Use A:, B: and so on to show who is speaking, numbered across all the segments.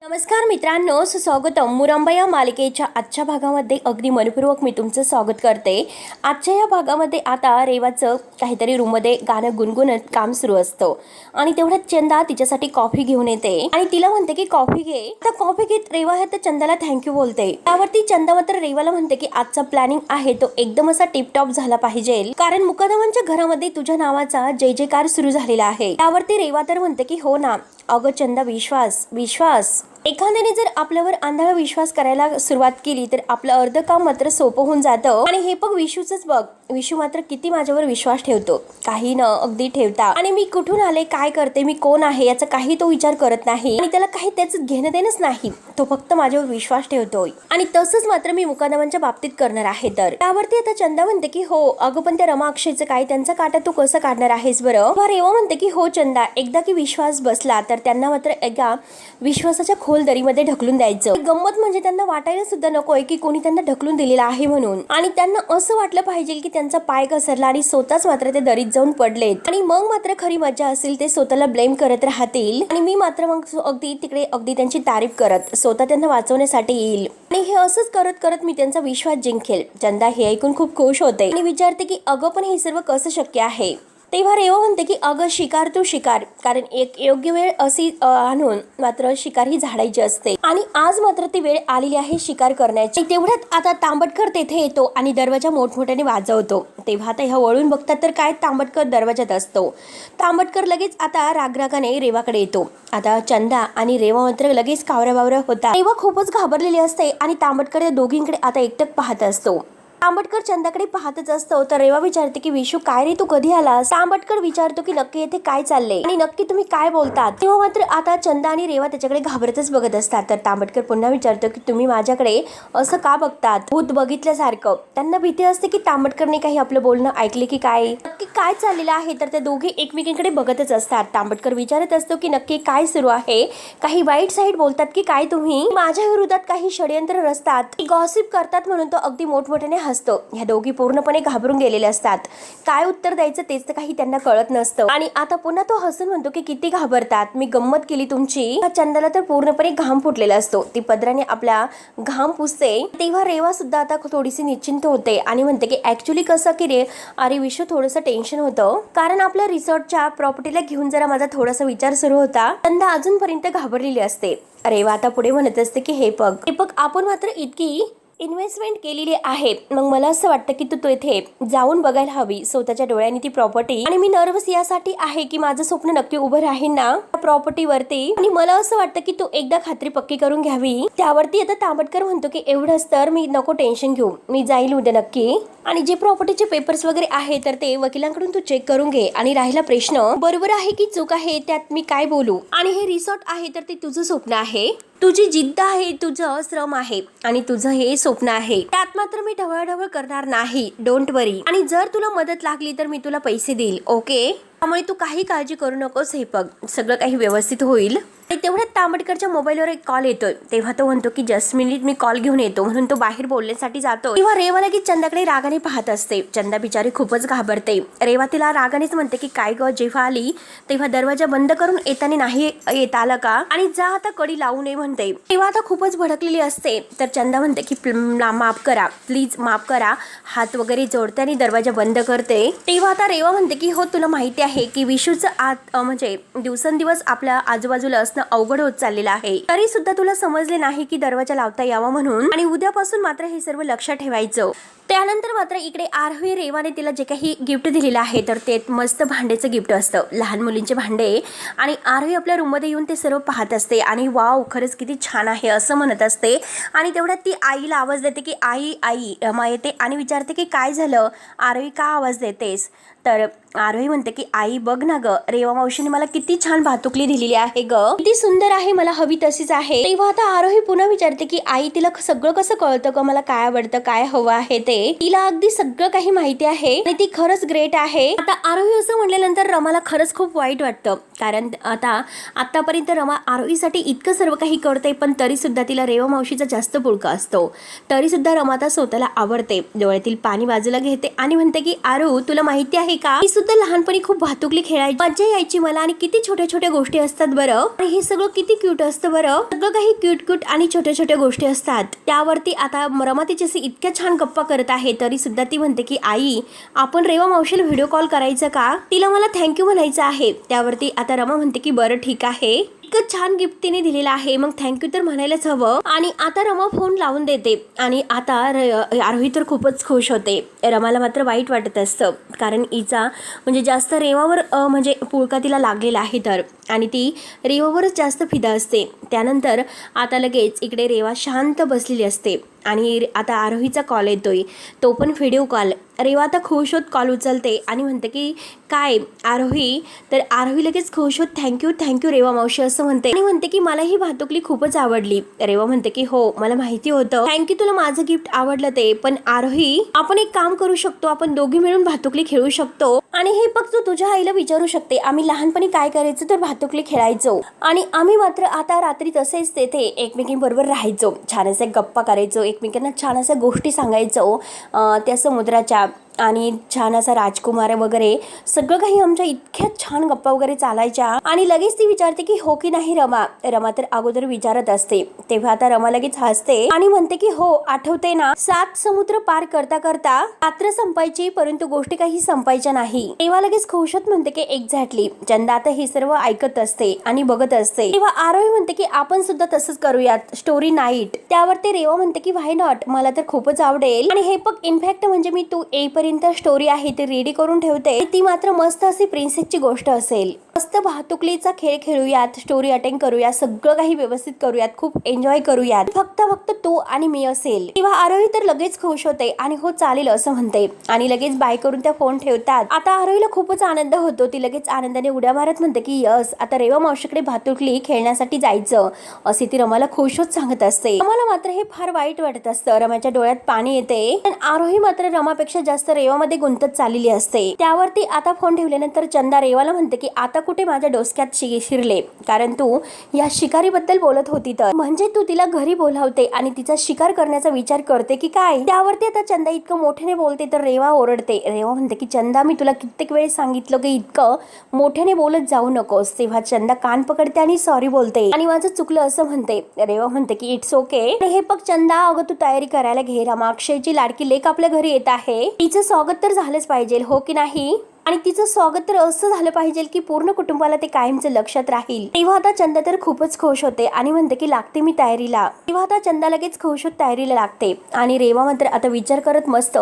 A: नमस्कार मित्रांनो, सुस्वागतम. मुरंबा या मालिकेच्या आजच्या भागामध्ये अगदी मनपूर्वक मी तुमचं स्वागत करते. आजच्या या भागामध्ये आता रेवाचं काहीतरी रूममध्ये गाणं गुणगुणत काम सुरू असतं आणि तेवढ्यात चंदा तिच्यासाठी कॉफी घेऊन येते आणि तिला म्हणते की कॉफी घे. तर कॉफी घेत रेवा आहे तर चंदाला थँक्यू बोलते. त्यावरती चंदा मात्र रेवाला म्हणते की आजचा प्लॅनिंग आहे तो एकदम असा टिपटॉप झाला पाहिजे, कारण मुकादमांच्या घरामध्ये तुझ्या नावाचा जय जयकार सुरू झालेला आहे. त्यावरती रेवा तर म्हणते की हो ना अगं चंदा, विश्वास एखाद्याने जर आपल्यावर आंधळा विश्वास करायला सुरुवात केली तर आपलं अर्ध काम मात्र सोपं होऊन जातं. आणि हे बघ विशूच बघ, विशू मात्र किती माझ्यावर विश्वास ठेवतो, काही न अगदी ठेवता. आणि मी कुठून आले, काय करते, मी कोण आहे याचा काही तो विचार करत नाही आणि त्याला काही त्याचं घेणं देणंच नाही. तो फक्त माझ्यावर विश्वास ठेवतोय आणि तसंच मात्र मी मुकादमांच्या बाबतीत करणार आहे. तर त्यावरती आता चंदा म्हणते की हो अगं पण त्या रमा अक्षयचं काय, त्यांचा काटा तू कसं काढणार आहेस बरं. रेवा म्हणते की हो चंदा, एकदा की विश्वास बसला तर त्यांना मात्र एकदा विश्वासाच्या खोल दरीमध्ये ढकलून द्यायचं. गंमत म्हणजे त्यांना वाटायला सुद्धा नकोय की कोणी त्यांना ढकलून दिलेला आहे म्हणून, आणि त्यांना असं वाटलं पाहिजे की त्यांचा पाय घसरला आणि स्वतःच मात्र ते दरीत जाऊन पडलेत आणि मग मात्र खरी मजा असेल ते स्वतःला ब्लेम करत राहतील आणि मी मात्र मग अगदी तिकडे अगदी त्यांची तारीफ करत स्वतः त्यांना वाचवण्यासाठी येईल आणि हे असंच करत करत मी त्यांचा विश्वास जिंकेल. चंदा हे ऐकून खूप खुश होते आणि विचारते की अगं पण हे सर्व कसं शक्य आहे. तेव्हा रेवा म्हणते की अगं शिकार तू शिकार, कारण एक योग्य वेळ अशी आणून मात्र शिकार ही झाडायची असते आणि आज मात्र ती वेळ आलेली आहे शिकार करण्याची. तेवढ्यात आता तांबटकर तेथे येतो आणि दरवाजा मोठमोठ्याने वाजवतो. तेव्हा आता ह्या वळून बघतात तर काय तांबटकर दरवाजात असतो. तांबटकर लगेच आता रागरागाने रेवाकडे येतो. आता चंदा आणि रेवा मात्र लगेच कावऱ्या होता. रेवा खूपच घाबरलेली असते आणि तांबटकर या दोघींकडे आता एकटक पाहत असतो. तांबटकर चंदाकडे पाहतच असतो तर रेवा विचारते की विशू काय रे, तू कधी आलास. तांबटकर विचारतो की नक्की येथे काय चाललंय आणि नक्की तुम्ही काय बोलतात. तेव्हा मात्र आता चंदा आणि रेवा त्याच्याकडे घाबरतच बघत असतात. तर तांबटकर पुन्हा विचारतो की तुम्ही माझ्याकडे असं का बघतात, भूत बघितल्यासारखं. त्यांना भीती असते की तांबटकरने काही आपलं बोलणं ऐकले की काय, नक्की काय चाललेलं आहे. तर ते दोघे एकमेकींकडे बघतच असतात. तांबटकर विचारत असतो की नक्की काय सुरू आहे, काही वाईट साईड बोलतात की काय तुम्ही, माझ्या विरोधात काही षडयंत्र रचतात, गॉसिप करतात म्हणून तो अगदी मोठमोठ्याने हसतो. ह्या दोघी पूर्णपणे घाबरून गेलेले असतात. काय उत्तर द्यायचं तेच तर काही त्यांना कळत नसतं आणि आता पुन्हा तो हसून म्हणतो की किती घाबरतात, मी गंमत केली तुमची. चंदाला तर पूर्णपणे घाम फुटलेला असतो, ती पदराने आपला घाम पुसते. तेव्हा रेवा सुद्धा आता थोडीशी निश्चिंत होते आणि म्हणते की ऍक्च्युली कसं की रे अरे विश्व थोडंसं टेन्शन होतं, कारण आपल्या रिसॉर्टच्या प्रॉपर्टीला घेऊन जरा माझा थोडासा विचार सुरू होता. चंदा अजूनपर्यंत घाबरलेली असते. रेवा आता पुढे म्हणत असते की हे बघ आपण मात्र इतकी इन्व्हेस्टमेंट केलेली आहे, मग मला असं वाटतं की तू इथे जाऊन बघायला हवी स्वतःच्या डोळ्यांनी ती प्रॉपर्टी. आणि मी नर्वस यासाठी आहे की माझं स्वप्न नक्की उभं राहील ना प्रॉपर्टीवरती, आणि मला असं वाटतं की तू एकदा खात्री पक्की करून घ्यावी. त्यावरती आता तांबटकर म्हणतो की एवढंच तर मी नको टेन्शन घेऊ, मी जाईल उद्या नक्की, आणि जे प्रॉपर्टीचे पेपर्स वगैरे आहे तर ते वकिलांकडून तू चेक करून घे. आणि राहिला प्रश्न बरोबर आहे की चूक आहे त्यात मी काय बोलू, आणि हे रिसॉर्ट आहे तर ते तुझं स्वप्न आहे, तुझी जिद्द आहे, तुझं श्रम आहे आणि तुझं हे स्वप्न आहे, त्यात मात्र मी ढवळढवळ करणार नाही, डोंट वरी. आणि जर तुला मदत लागली तर मी तुला पैसे देईल, ओके. त्यामुळे तू काही काळजी करू नकोस, हे बघ सगळं काही व्यवस्थित होईल. तेवढ्यात तांबटकरच्या मोबाईलवर एक कॉल येतोय. तेव्हा तो म्हणतो की जस्ट मिनिट, मी कॉल घेऊन येतो, म्हणून तो बाहेर बोलण्यासाठी जातो. तेव्हा रेवा लगेच चंदाकडे रागाने पाहत असते. चंदा बिचारी खूपच घाबरते. रेवा तिला रागानेच म्हणते की काय ग, जेव्हा आली तेव्हा दरवाजा बंद करून येताना नाही येता आला का, आणि जा आता कडी लावू नये म्हणते. तेव्हा आता खूपच भडकलेली असते. तर चंदा म्हणते की माफ करा, प्लीज माफ करा, हात वगैरे जोडते आणि दरवाजा बंद करते. तेव्हा आता रेवा म्हणते की हो तुला माहिती आहे की विशूचं आत म्हणजे दिवसेंदिवस आपल्या आजूबाजूला असणं अवघड होत चाललेलं आहे, तरी सुद्धा तुला समजले नाही की दरवाजा लावता यावा म्हणून, आणि उद्यापासून मात्र हे सर्व लक्षात ठेवायचं. त्यानंतर मात्र इकडे आरोही रेवाने तिला जे काही गिफ्ट दिलेलं आहे तर ते मस्त भांडेचं गिफ्ट असतं, लहान मुलींचे भांडे, आणि आरोही आपल्या रूममध्ये येऊन ते सर्व पाहत असते आणि वाव खरंच किती छान आहे असं म्हणत असते. आणि तेवढ्यात ती आईला आवाज देते की आई आई, रमा येते आणि विचारते की काय झालं आरोही, का आवाज देतेस. तर आरोही म्हणते की आई बघ ना ग, रेवा मावशीने मला किती छान भातुकली दिलेली आहे ग, किती सुंदर आहे, मला हवी तशीच आहे. तेव्हा आता आरोही पुन्हा विचारते की आई तिला सगळं कसं कळतं ग, मला काय आवडतं काय हवं आहे ते. तिला अगदी सगळं काही माहिती आहे आणि ती खरंच ग्रेट आहे. आता आरोही असं म्हटल्यानंतर रमाला खरंच खूप वाईट वाटतं, कारण आतापर्यंत रमा आरोहीसाठी इतकं सर्व काही करते, पण तरी सुद्धा तिला रेवा मावशीचा जास्त पुळका असतो. तरी सुद्धा रमा आता स्वतःला आवडते, डोळ्यातील पाणी बाजूला घेते आणि म्हणते की आरू, तुला माहिती आहे का, मी सुद्धा लहानपणी खूप भातुकली खेळायची, मज्जा यायची मला, आणि किती छोट्या छोट्या गोष्टी असतात बरं, आणि हे सगळं किती क्यूट असतं बरं, सगळं काही क्यूट आणि छोट्या छोट्या गोष्टी असतात. त्यावरती आता रमा तिच्याशी इतक्या छान गप्पा करत आहे, तरी सुद्धा ती म्हणते की आई, आपण रेवा मावशीला व्हिडिओ कॉल करायचा का, तिला मला थँक्यू म्हणायचं आहे. त्यावरती आता रमा म्हणते की बरं ठीक आहे, इतकं छान गिफ्ट तिने दिलेलं आहे, मग थँक्यू तर म्हणायलाच हवं. आणि आता रमा फोन लावून देते आणि आता आरोही तर खूपच खुश होते. रमाला मात्र वाईट वाटत असतं, कारण हिचा म्हणजे जास्त रेवावर म्हणजे पुळका तिला लागलेला आहे तर, आणि ती रेवावरच जास्त फिदा असते. त्यानंतर आता लगेच इकडे रेवा शांत बसलेली असते आणि आता आरोहीचा कॉल येतोय, तो पण व्हिडिओ कॉल. रेवा आता खुश होत कॉल उचलते आणि म्हणते की काय आरोही, तर आरोही लगेच खुश होत थँक्यू रेवा मावशी असं म्हणते आणि म्हणते की मला ही भातुकली खूपच आवडली. रेवा म्हणते की हो मला माहिती होतं, थँक्यू, तुला माझं गिफ्ट आवडलं ते, पण आरोही आपण एक काम करू शकतो, आपण दोघी मिळून भातुकली खेळू शकतो, आणि हे फक्त तू तुझ्या आईला विचारू शकते, आम्ही लहानपणी काय करायचो तर भातुकली खेळायचो, आणि आम्ही मात्र आता रात्री तसेच तेथे एकमेकींबरोबर राहायचो, छान असे गप्पा करायचो, एकमेकांना छान अशा गोष्टी सांगायचो त्या समुद्राच्या, आणि छान असा राजकुमार वगैरे सगळं काही आमच्या इतक्या छान गप्पा वगैरे चालायच्या. आणि लगेच ती विचारते की हो की नाही रमा तर अगोदर विचारत असते, तेव्हा आता रमा लगेच हसते आणि म्हणते की हो आठवते ना, 7 समुद्र पार करता करता रात्र संपायची, परंतु गोष्टी काही संपायच्या नाही. तेव्हा लगेच खुशत म्हणते की एक्झॅक्टली. चंदा आता हे सर्व ऐकत असते आणि बघत असते, तेव्हा आरोही म्हणते की आपण सुद्धा तसंच करूयात, स्टोरी नाईट. त्यावर ते रेवा म्हणते की व्हाय नॉट, मला तर खूपच आवडेल, आणि हे बघ इनफॅक्ट म्हणजे मी तू स्टोरी आहे ती रेडी करून ठेवते, ती मात्र मस्त अशी प्रिन्सेसची गोष्ट असेल, मस्त भातुकलीचा खेळ खेळूयात, स्टोरी अटेंड करूयात, सगळं काही व्यवस्थित करूयात, खूप एन्जॉय करूयात, फक्त तू आणि मी असेल. तेव्हा आरोही तर लगेच खुश होते आणि हो चालेल असं म्हणते, आणि लगेच बाय करून त्या फोन ठेवतात. आता आरोहीला खूपच आनंद होतो, ती लगेच आनंदाने उड्या मारत म्हणते की यस, आता रेवा मावशीकडे भातुकली खेळण्यासाठी जायचं, असे ती रमाला खुश होत सांगत असते. रमाला मात्र हे फार वाईट वाटत असतं, रमाच्या डोळ्यात पाणी येते, पण आरोही मात्र रमापेक्षा जास्त रेवामध्ये गुंतत चाललेली असते. त्यावरती आता फोन ठेवल्यानंतर चंदा रेवाला म्हणते की आता कुठे माझ्या डोसक्यात शिरले, कारण तू या शिकारीबद्दल बोलत होती तर, म्हणजे तू तिला घरी बोलावते आणि तिचा शिकार करण्याचा विचार करते की काय. त्यावरती आता चंदा इतकं मोठ्याने बोलते तर रेवा ओरडते. रेवा म्हणते की चंदा, मी तुला कित्येक वेळेस सांगितलं की इतकं मोठ्याने बोलत जाऊ नकोस. तेव्हा चंदा कान पकडते आणि सॉरी बोलते आणि माझं चुकलं असं म्हणते. रेवा म्हणते की इट्स ओके. हे बघ चंदा, अगं तू तयारी करायला घे, रमा अक्षयची लाडकी लेक आपल्या घरी येत आहे, तिचं स्वागत तर झालंच पाहिजे हो की नाही, आणि तिचं स्वागत तर असं झालं पाहिजे की पूर्ण कुटुंबाला ते कायमचं लक्षात राहील. तेव्हा आता चंदा तर खूपच खुश होते आणि म्हणते की लागते मी तयारीला. तेव्हा आता चंदा लगेच खुश होत तयारीला लागते आणि रेवा मात्र आता विचार करत मस्त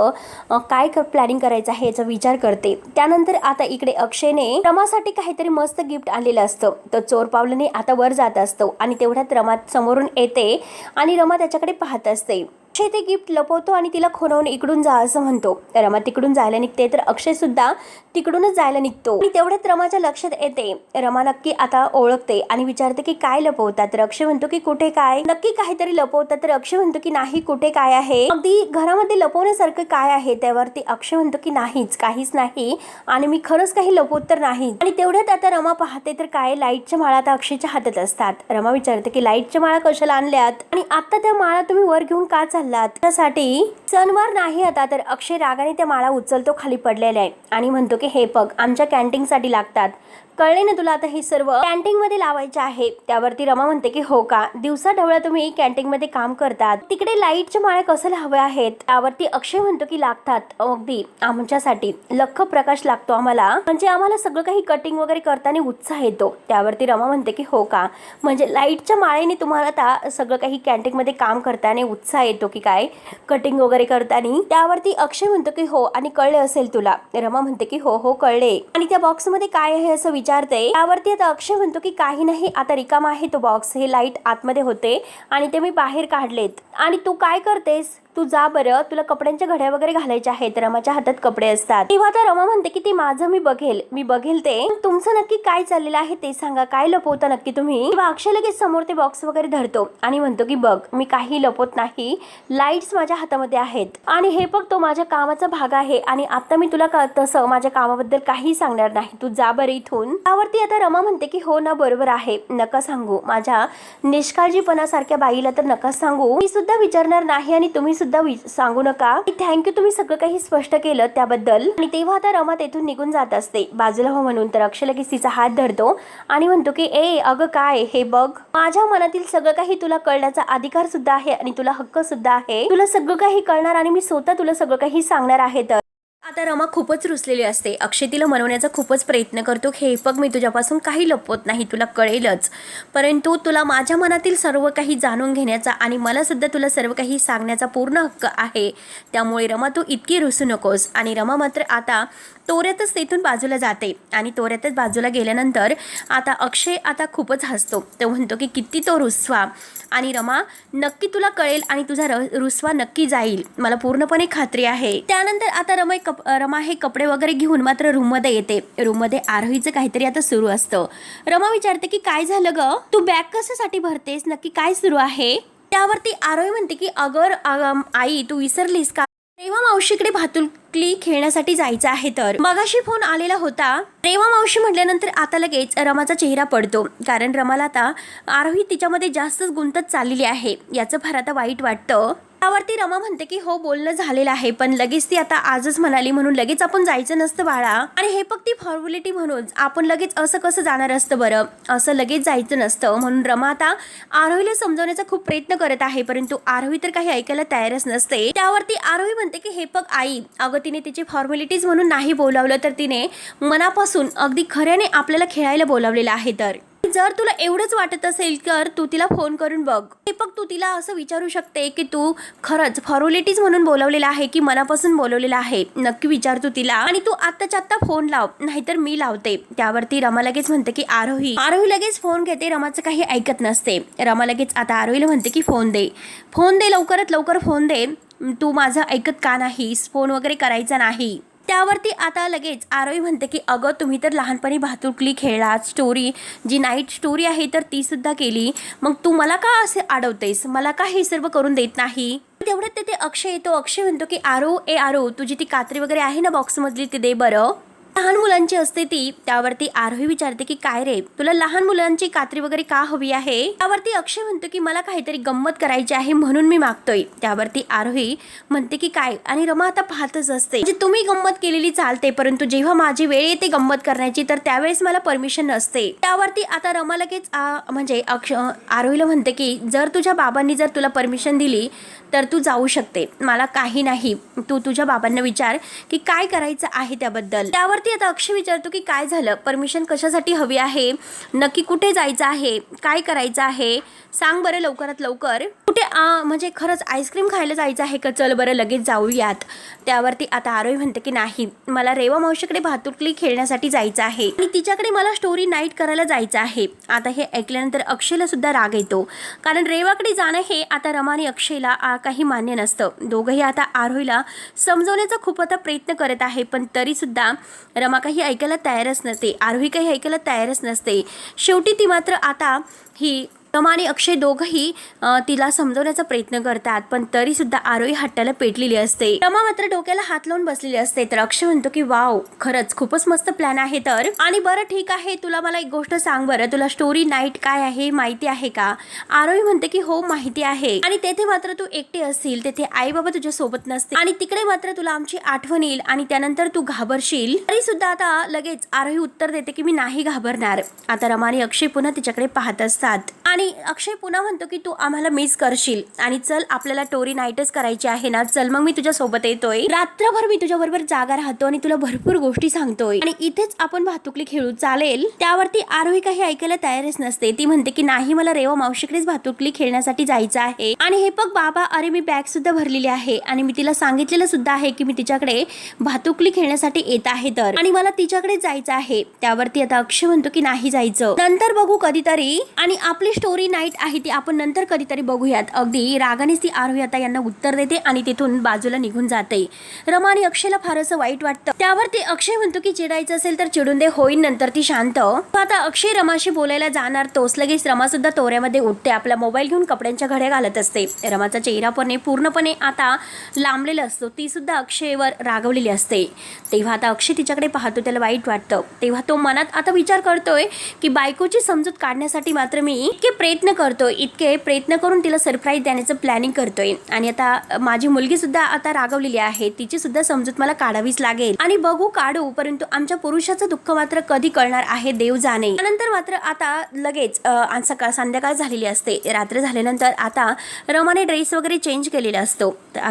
A: काय प्लॅनिंग करायचं आहे याचा विचार करते. त्यानंतर आता इकडे अक्षयने रमासाठी काहीतरी मस्त गिफ्ट आणलेलं असतं, तर चोर पावलाने आता वर जात असतो आणि तेवढ्यात रमा समोरून येते आणि रमा त्याच्याकडे पाहत असते. अक्षय ते गिफ्ट लपवतो आणि तिला खुणवून इकडून जा असं म्हणतो. रमा तिकडून जायला निघते तर अक्षय सुद्धा तिकडूनच जायला निघतो आणि तेवढ्यात रमाच्या लक्षात येते. रमा नक्की आता ओळखते आणि विचारते की काय लपवतात, तर अक्षय म्हणतो की कुठे काय, नक्की काहीतरी लपवतात, तर अक्षय म्हणतो की नाही कुठे काय आहे, अगदी घरामध्ये लपवण्यासारखं काय आहे. त्यावरती अक्षय म्हणतो की नाहीच, काहीच नाही आणि मी खरंच काही लपवत तर नाही. आणि तेवढ्यात आता रमा पाहते तर काय, लाईटच्या माळा आता अक्षयच्या हातात असतात. रमा विचारते की लाईटच्या माळा कशाला आणल्यात आणि आता त्या माळा तुम्ही वर घेऊन का त्यासाठी सणवार नाही आता, तर अक्षय रागाने त्या माळा उचलतो खाली पडलेल्या आहे आणि म्हणतो की हे बघ आमच्या कॅन्टीन साठी लागतात, कळले ना तुला, आता हे सर्व कॅन्टीन मध्ये लावायचे आहे. त्यावरती रमा म्हणते की हो का, दिवसा ढवळ्या तुम्ही कॅन्टीन मध्ये काम करतात, तिकडे लाईटच्या माळ्या कशाला हव्या आहेत. त्यावरती अक्षय म्हणतो की लागतात, अगदी आमच्यासाठी लख प्रकाश लागतो आम्हाला, म्हणजे आम्हाला सगळं काही कटिंग वगैरे करताना उत्साह येतो. त्यावरती रमा म्हणते की हो का, म्हणजे लाईटच्या माळेने तुम्हाला आता सगळं काही कॅन्टीन मध्ये काम करताना उत्साह येतो की काय, कटिंग वगैरे करताना. त्यावरती अक्षय म्हणतो की हो, आणि कळले असेल तुला. रमा म्हणते की हो कळले, आणि त्या बॉक्स मध्ये काय आहे असं विचारते. त्यावरती आता अक्षय म्हणतो की काही नाही, आता रिकामा आहे तो बॉक्स, हे लाईट आतमध्ये होते आणि ते मी बाहेर काढलेत, आणि तू काय करतेस, तू जा बरं, तुला कपड्यांच्या घड्या वगैरे घालायच्या आहेत, रमाच्या हातात कपडे असतात. तेव्हा आता रमा म्हणते की ते माझं मी बघेल ते. तुमचं नक्की काय चाललेलं आहे ते सांगा, काय लपवता नक्की तुम्ही. तेव्हा अक्षय लगेच समोर ते बॉक्स वगैरे धरतो आणि म्हणतो की बघ, मी काही लपवत नाही, लाईट्स माझ्या हातामध्ये आहेत आणि हे बघ, तो माझ्या कामाचा भाग आहे आणि आता मी तुला तसं माझ्या कामाबद्दल काही सांगणार नाही, तू जा बरं इथून. त्यावरती आता रमा म्हणते की हो ना, बरोबर आहे, नका सांगू, माझ्या निष्काळजीपणासारख्या बाईला तर नका सांगू, मी सुद्धा विचारणार नाही आणि तुम्ही सुद्धा सांगू नका. थँक्यू, तुम्ही सगळं काही स्पष्ट केलं त्याबद्दल. आणि तेव्हा आता रमा तेथून निघून जात असते बाजूला हो म्हणून. तर अक्षय लगेच तिचा हात धरतो आणि म्हणतो की ए अगं काय, हे बघ, माझ्या मनातील सगळं काही तुला कळण्याचा अधिकार सुद्धा आहे आणि तुला हक्क सुद्धा आहे, तुला सगळं काही कळणार आणि मी स्वतः तुला सगळं काही सांगणार आहे. तर आता रमा खूपच रुसलेली असते. अक्षय तिला मनवण्याचा खूपच प्रयत्न करतो, हे बघ, मी तुझ्यापासून काही लपवत नाही, तुला कळेलच, परंतु तुला माझ्या मनातील सर्व काही जाणून घेण्याचा आणि मला सुद्धा तुला सर्व काही सांगण्याचा पूर्ण हक्क आहे. त्यामुळे रमा, तू इतकी रुसू नकोस. आणि रमा मात्र आता तोऱ्यातच तेथून बाजूला जाते आणि तोऱ्यातच बाजूला गेल्यानंतर आता अक्षय आता खूपच हसतो. तो म्हणतो की किती तो रुसवा, आणि रमा, नक्की तुला कळेल आणि तुझा रुसवा नक्की जाईल, मला पूर्णपणे खात्री आहे. त्यानंतर आता रमा हे कपडे वगैरे घेऊन मात्र रूममध्ये येते. रूममध्ये आरोहीचं काहीतरी आता सुरू असतं. रमा विचारते की काय झालं ग, तू बॅग कशासाठी भरतेस, नक्की काय सुरू आहे. त्यावरती आरोही म्हणते की अगर आई, तू विसरलीस का, रेवा मावशीकडे भातुकली खेळण्यासाठी जायचं आहे. तर मगाशी फोन आलेला होता. रेवा मावशी म्हटल्यानंतर आता लगेच रमाचा चेहरा पडतो, कारण रमाला आता आरोही तिच्यामध्ये जास्तच गुंतत चाललेली आहे, याचं फार आता वाईट वाटतं. त्यावरती रमा म्हणते की हो, बोलणं झालेलं आहे, पण लगेच ती आता आजच म्हणाली म्हणून लगेच आपण जायचं नसतं बाळा, आणि हे फक्त फॉर्मॅलिटी म्हणून आपण लगेच असं कसं जाणार असतं बरं, असं लगेच जायचं नसतं. म्हणून रमा आता आरोहीला समजवण्याचा खूप प्रयत्न करत आहे, परंतु आरोही तर काही ऐकायला तयारच नसते. त्यावरती आरोही म्हणते की हे बघ आई, अगं तिने तिची फॉर्मॅलिटीज म्हणून नाही बोलावलं, तर तिने मनापासून अगदी खऱ्याने आपल्याला खेळायला बोलावलेलं आहे. तर जर तुला एवढंच वाटत असेल तर तू तिला फोन करून बघ. हे बघ, तू तिला असं विचारू शकते की तू खरंच फॉर्मॅलिटीज म्हणून बोलवलेला आहे की मनापासून बोलवलेला आहे, नक्की विचार तू तिला, आणि तू आत्ताच्या आत्ता फोन लाव, नाहीतर मी लावते. त्यावरती रमा लगेच म्हणते की आरोही लगेच फोन घेते. रमाचं काही ऐकत नसते. रमा लगेच आता आरोहीला म्हणते की फोन दे, लवकरात लवकर फोन दे, तू माझं ऐकत का नाहीस, फोन वगैरे करायचा नाही. त्यावरती आता लगेच आरोही म्हणते की अगं, तुम्ही तर लहानपणी भातुकली खेळला, स्टोरी जी नाईट स्टोरी आहे तर ती सुद्धा केली, मग तू मला का असे अडवतेस, मला का हे सर्व करून देत नाही. तेवढ्यात तिथे अक्षय येतो. अक्षय म्हणतो की आरो, तुझी ती कात्री वगैरे आहे ना बॉक्समधली, ती दे बरं, लहान मुलांची असते ती. त्यावरती आरोही विचारते की काय रे, तुला लहान मुलांची कात्री वगैरे का हवी आहे. त्यावरती अक्षय म्हणतो की मला काहीतरी गंमत करायची आहे म्हणून मी मागतोय. त्यावरती आरोही म्हणते की काय, आणि रमा आता पाहतच असते, म्हणजे तुम्ही गंमत केलेली चालते, परंतु जेव्हा माझी वेळ येते गंमत करण्याची तर त्यावेळेस मला परमिशन नसते. त्यावरती आता रमा लगेच म्हणजे आरोहीला म्हणते की जर तुझ्या बाबांनी जर तुला परमिशन दिली तर तू जाऊ शकते, मला काही नाही, तू तुझ्या बाबांना विचार की काय करायचं आहे त्याबद्दल. त्यावरती आता अक्षय विचारतो की काय झालं, परमिशन कशासाठी हवी आहे, नक्की कुठे जायचं आहे, काय करायचं आहे, सांग बरं लवकरात लवकर. कुठे म्हणजे खरंच आईस्क्रीम खायला जायचं आहे का, चल बरं लगेच जाऊयात. त्यावरती आता आरोही म्हणते की नाही, मला रेवा मावशीकडे भातुकली खेळण्यासाठी जायचं आहे आणि तिच्याकडे मला स्टोरी नाईट करायला जायचं आहे. आता हे ऐकल्यानंतर अक्षयला सुद्धा राग येतो, कारण रेवाकडे जाणं हे आता रमा आणि अक्षयला काही मान्य नसतं. दोघंही आता आरोहीला समजवण्याचा खूप आता प्रयत्न करत आहे, पण तरी सुद्धा रमा काही ऐकायला तयारच नसते, आरोही काही ऐकायला तयारच नसते. शेवटी ती मात्र आता ही रमा आणि अक्षय दोघंही तिला समजवण्याचा प्रयत्न करतात, पण तरी सुद्धा आरोही हट्टाला पेटलेली असते. रमा मात्र डोक्याला हात लावून बसलेली असते. तर अक्षय म्हणतो की वाव, खरंच खूपच मस्त प्लॅन आहे. तर आणि बरं ठीक आहे, तुला मला एक गोष्ट सांग बरं, तुला स्टोरी नाईट काय आहे माहिती आहे का. आरोही म्हणते की हो माहिती आहे, आणि तेथे मात्र तू एकटी असशील, तेथे आई बाबा तुझ्या सोबत नसते आणि तिकडे मात्र तुला आमची आठवण येईल आणि त्यानंतर तू घाबरशील. तरी सुद्धा आता लगेच आरोही उत्तर देते की मी नाही घाबरणार. आता रमा आणि अक्षय पुन्हा तिच्याकडे पाहत असतात आणि अक्षय पुन्हा म्हणतो की तू आम्हाला मिस करशील आणि चल आपल्याला स्टोरी नाईटच करायची आहे ना, चल मग मी तुझ्या सोबत येतोय, रात्रभर मी तुझ्या बरोबर जागा राहतो आणि तुला भरपूर गोष्टी सांगतोय आणि इथेच आपण भातुकली खेळू, चालेल. त्यावरती आरोही काही ऐकायला तयारच नसते. ती म्हणते की नाही, मला रेवा मावशीकडेच भातुकली खेळण्यासाठी जायचं आहे, आणि हे बघ बाबा, अरे मी बॅग सुद्धा भरलेली आहे आणि मी तिला सांगितलेलं सुद्धा आहे की मी तिच्याकडे भातुकली खेळण्यासाठी येत आहे तर, आणि मला तिच्याकडे जायचं आहे. त्यावरती आता अक्षय म्हणतो की नाही जायचं, नंतर बघू कधीतरी, आणि आपली स्टोरी नाईट आहे ती आपण नंतर कधीतरी बघूयात. अगदी रागानेच ती आरोही आता यांना उत्तर देते आणि तिथून बाजूला निघून जाते. रमा आणि अक्षयला फार असं वाईट वाटतं. त्यावर ते अक्षय म्हणतो की चिडायचं असेल तर चिडून दे, होईल नंतर ती शांत. आता अक्षय रमाशी बोलायला जाणार तोच लगेच रमा सुद्धा तोऱ्यामध्ये उठते. आपला मोबाईल घेऊन कपड्यांच्या घड्या घालत असते. रमाचा चेहरा पूर्णपणे आता लांबलेला असतो. ती सुद्धा अक्षयवर रागवलेली असते. तेव्हा आता अक्षय तिच्याकडे पाहतो, त्याला वाईट वाटतं. तेव्हा तो मनात आता विचार करतोय की बायकोची समजूत काढण्यासाठी मात्र मी इतके प्रयत्न करून तिला सरप्राईज देण्याचं प्लॅनिंग करतोय. आणि आता माझी मुलगी सुद्धा आता रागवलेली आहे, तिची सुद्धा समजूत मला काढावीच लागेल आणि काढू. परंतु आमच्या पुरुषाचं दुःख मात्र कधी कळणार आहे देव जाणे. त्यानंतर मात्र आता लगेच संध्याकाळ झालेली असते. रात्र झाल्यानंतर आता रमाने ड्रेस वगैरे चेंज केलेला असतो,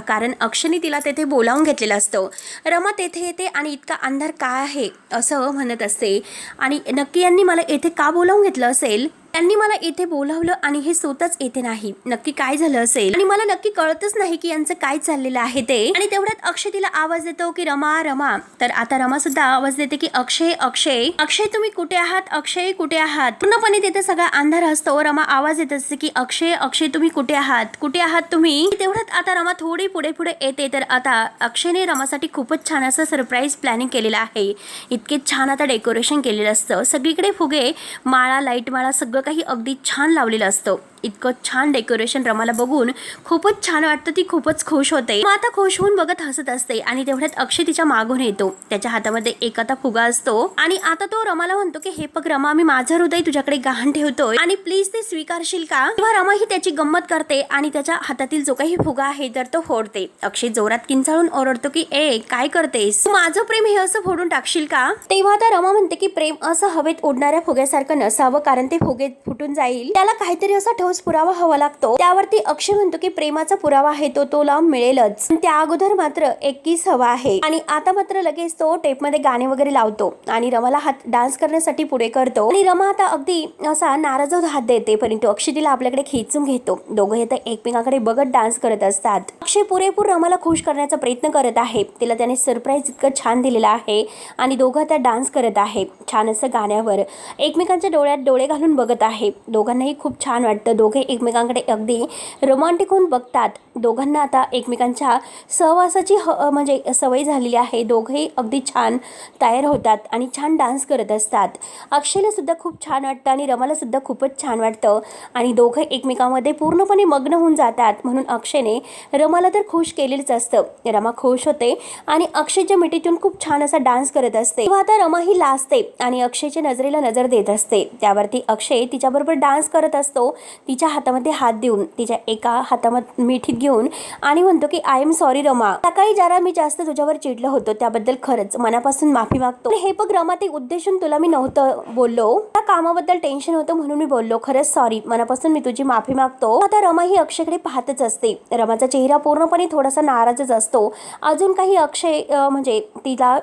A: कारण अक्षयने तिला तेथे बोलावून घेतलेला असतो. रमा तेथे येते आणि इतका अंधार का आहे असं म्हणत असते. आणि नक्की यांनी मला येथे का बोलावून घेतलं असेल, त्यांनी मला इथे बोलावलं आणि हे स्वतःच येथे नाही, नक्की काय झालं असेल आणि मला नक्की कळतच नाही की यांचं काय चाललेलं आहे ते. आणि तेवढ्यात अक्षय तिला आवाज देतो की रमा रमा. तर आता रमा सुद्धा आवाज देते की अक्षय अक्षय अक्षय तुम्ही कुठे आहात, अक्षय कुठे आहात. पूर्णपणे तिथे सगळा अंधार असतो. रमा आवाज देत असते की अक्षय अक्षय तुम्ही कुठे आहात तुम्ही. तेवढ्यात आता रमा थोडी पुढे येते. तर आता अक्षयने रमासाठी खूपच छान असं सरप्राईज प्लॅनिंग केलेलं आहे. इतके छान आता डेकोरेशन केलेलं असतं. सगळीकडे फुगे माळा लाईट माळा सगळं काही अगदी छान लावलेलं असतं. इतकं छान डेकोरेशन रमाला बघून खूपच छान वाटतं. ती खूपच खुश होते. मग आता खुश होऊन बघत हसत असते. आणि तेवढ्यात अक्षय तिच्या मागून येतो. त्याच्या हातामध्ये एक आता फुगा असतो आणि आता तो रमाला म्हणतो की हे बघ रमा, मी माझं हृदय तुझ्याकडे गहाण ठेवतोय आणि प्लीज ते स्वीकारशील का. तेव्हा रमा ही त्याची गंमत करते आणि त्याच्या हातातील जो काही फुगा आहे तर तो फोडते. अक्षय जोरात किंचाळून ओरडतो की ए काय करतेस, माझं प्रेम हे असं फोडून टाकशील का. तेव्हा आता रमा म्हणते की प्रेम असं हवेत उडणाऱ्या फुग्यासारखं नसावं, कारण ते फुगे फुटून जाईल, त्याला काहीतरी असा ठोस पुरावा हवा लागतो. त्यावरती अक्षय म्हणतो की प्रेमाचा पुरावा आहे तो लांब मिळेलच, त्या अगोदर मात्र एक किस हवा आहे. आणि आता मात्र लगेच तो टेप मध्ये गाणे वगैरे लावतो आणि रमाला हात डान्स करण्यासाठी पुढे करतो. आणि रमा आता अगदी असा नाराज हात देते, परंतु अक्षय तिला आपल्याकडे खेचून घेतो. दोघं आता एकमेकांकडे बघत डान्स करत असतात. अक्षय पुरेपूर रमाला खुश करण्याचा प्रयत्न करत आहे. तिला त्याने सरप्राईज इतकं छान दिलेला आहे आणि दोघं आता डान्स करत आहे छान असं गाण्यावर. एकमेकांच्या डोळ्यात डोळे घालून बघत आहे. दोघांनाही खूप छान वाटतं. दोघे एकमेकांकडे अगदी रोमॅन्टिक होऊन बघतात. दोघांना आता एकमेकांच्या सहवासाची म्हणजे सवय झालेली आहे. दोघेही अगदी छान तयार होतात आणि छान डान्स करत असतात. अक्षयला सुद्धा खूप छान वाटतं आणि रमाला सुद्धा खूपच छान वाटतं आणि दोघे एकमेकांमध्ये पूर्णपणे मग्न होऊन जातात. म्हणून अक्षयने रमाला तर खुश केलेलंच असतं. रमा खुश होते आणि अक्षयच्या मिठीतून खूप छान असा डान्स करत असते. तेव्हा आता रमा ही लाजते आणि अक्षयच्या नजरेला नजर देत असते. त्यावरती अक्षय तिच्याबरोबर डान्स करत असतो, तिच्या हातामध्ये हात देऊन, तिच्या एका हातामध्ये मिठीत घेऊन आणि म्हणतो की आय एम सॉरी रमा, सकाळी जरा मी जास्त तुझ्यावर चिडलो होतो, त्याबद्दल खरंच मनापासून माफी मागतो. हे बघ रमा, ते उद्देशून तुला मी नव्हतं बोललो, त्या कामाबद्दल टेन्शन होतं म्हणून मी बोललो, खरंच सॉरी, मनापासून मी तुझी माफी मागतो. आता रमा ही अक्षयकडे पाहतच असते. रमाचा चेहरा पूर्णपणे थोडासा नाराजच असतो. अजून काही अक्षय म्हणजे तिला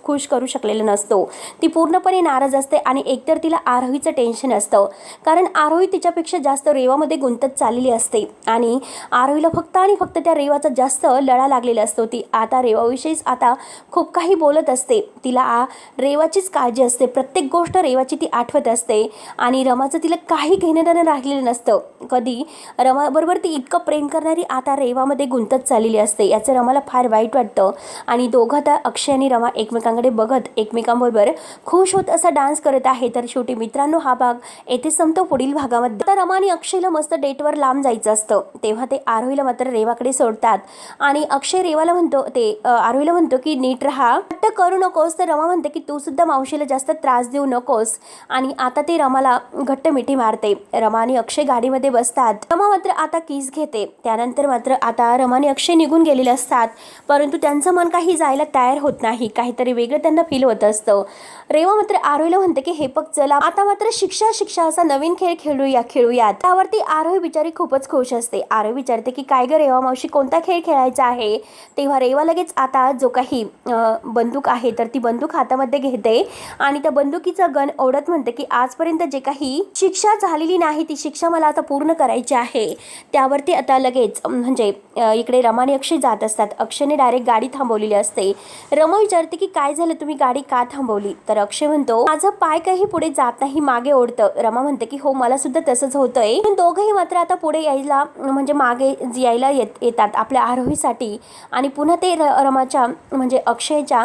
A: खुश करू शकलेला नसतो. ती पूर्णपणे नाराज असते आणि एकतर तिला आरोहीचं टेन्शन असतं, कारण आरोही तिच्यापेक्षा जास्त रेवामध्ये गुंतत चाललेली असते आणि आरोहीला फक्त आणि फक्त त्या रेवाचा जास्त लळा लागलेला असतो. ती आता रेवाविषयीच आता खूप काही बोलत असते. तिला रेवाचीच काळजी असते. प्रत्येक गोष्ट रेवाची ती आठवत असते आणि रमाचं तिला काही घेणं राहिलेलं नसतं. कधी रमाबरोबर ती इतकं प्रेम करणारी आता रेवामध्ये गुंतत चाललेली असते. याचं रमाला फार वाईट वाटतं आणि दोघं आता अक्षय आणि रमा एकमेकांकडे बघत एकमेकांबरोबर खुश होत असा डान्स करत आहे. तर शेवटी मित्रांनो, हा भाग येथे संपतो. पुढील भागामध्ये आता रमा आणि अक्षयला मस्त डेटवर लांब जायचं असतं. तेव्हा ते आरोहीला मात्र रेवाकडे सोडतात आणि अक्षय रेवाला म्हणतो, ते आरोहीला म्हणतो की नीट राहा, हट्ट करू नकोस. तर रमा म्हणते की तू सुद्धा मावशीला जास्त त्रास देऊ नकोस. आणि आता ते रमाला घट्ट मिठी मारते. रमा आणि अक्षय गाडीमध्ये बसतात. रमा मात्र आता किस घेते. त्यानंतर मात्र आता रमा आणि अक्षय निघून गेलेले असतात, परंतु त्यांचं मन काही जायला तयार होत नाही. काहीतरी वेगळं त्यांना फील होत असतं. रेवा मात्र आरोहीला म्हणते की हे बघ चला, आता मात्र शिक्षा असा नवीन खेळ खेळूयात. त्यावरती आरोही बिचारी खूपच खुश असते. आरोही विचारते की काय ग रेवा मावशी, कोणता खेळ खेळायचा आहे. तेव्हा रेवा लगेच आता जो काही बंदूक आहे तर ती बंदूक हातामध्ये घेते आणि त्या बंदुकीचा गन ओढत म्हणते की आजपर्यंत जे काही शिक्षा झालेली नाही ती शिक्षा मला आता पूर्ण करायची आहे. त्यावरती आता लगेच म्हणजे इकडे रमा आणि अक्षय जात असतात. अक्षयने डायरेक्ट गाडी थांबवलेली असते. रमा विचारते की काय झालं, तुम्ही गाडी का थांबवली. तर अक्षय म्हणतो माझं पाय काही पुढे जात नाही, मागे ओढतं. रमा म्हणते की हो, मला सुद्धा तसंच होतंय. असते. दोघंही मात्र आता पुढे यायला म्हणजे मागे यायला येतात आपल्या आरोहीसाठी आणि पुन्हा ते रमाच्या म्हणजे अक्षयच्या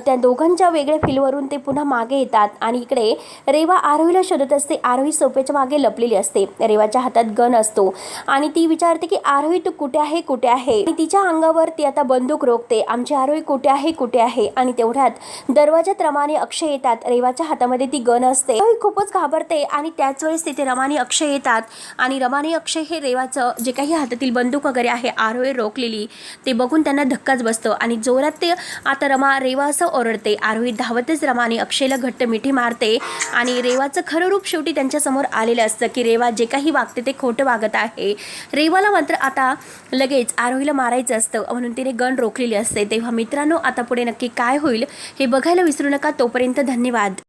A: त्या दोघांच्या वेगळ्या फीलवरून ते पुन्हा मागे येतात आणि इकडे रेवा आरोहीला शोधत असते. आरोही सोफ्याच्या मागे लपलेली असते. रेवाच्या हातात गन असतो आणि ती विचारते की आरोही तू कुठे आहे कुठे आहे. आणि तिच्या अंगावर ती आता बंदूक रोखते. आमची आरोही कुठे आहे कुठे आहे. आणि तेवढ्यात दरवाजात रमाने अक्षय येतात. रेवाच्या हातामध्ये ती गन असते. आरोही खूपच घाबरते आणि त्याच वेळेस तिथे रमाने अक्षय येतात आणि रमाने अक्षय हे रेवाचं जे काही हातातील बंदूक वगैरे आहे आरोही रोखलेली ते बघून त्यांना धक्काच बसतो आणि जोरात ते आता रेवा असं ओरडते. आरोही धावतच रमाने अक्षयला घट्ट मिठी मारते आणि रेवाचं खरं रूप शेवटी त्यांच्या समोर आलेलं असतं की रेवा जे काही वागते ते खोटं वागत आहे. रेवाला मात्र आता लगेच आरोहीला मारायचं असतं म्हणून तिने गन रोखलेली असते. तेव्हा मित्रांनो आता पुढे नक्की काय होईल हे बघायला विसरू नका. तोपर्यंत धन्यवाद.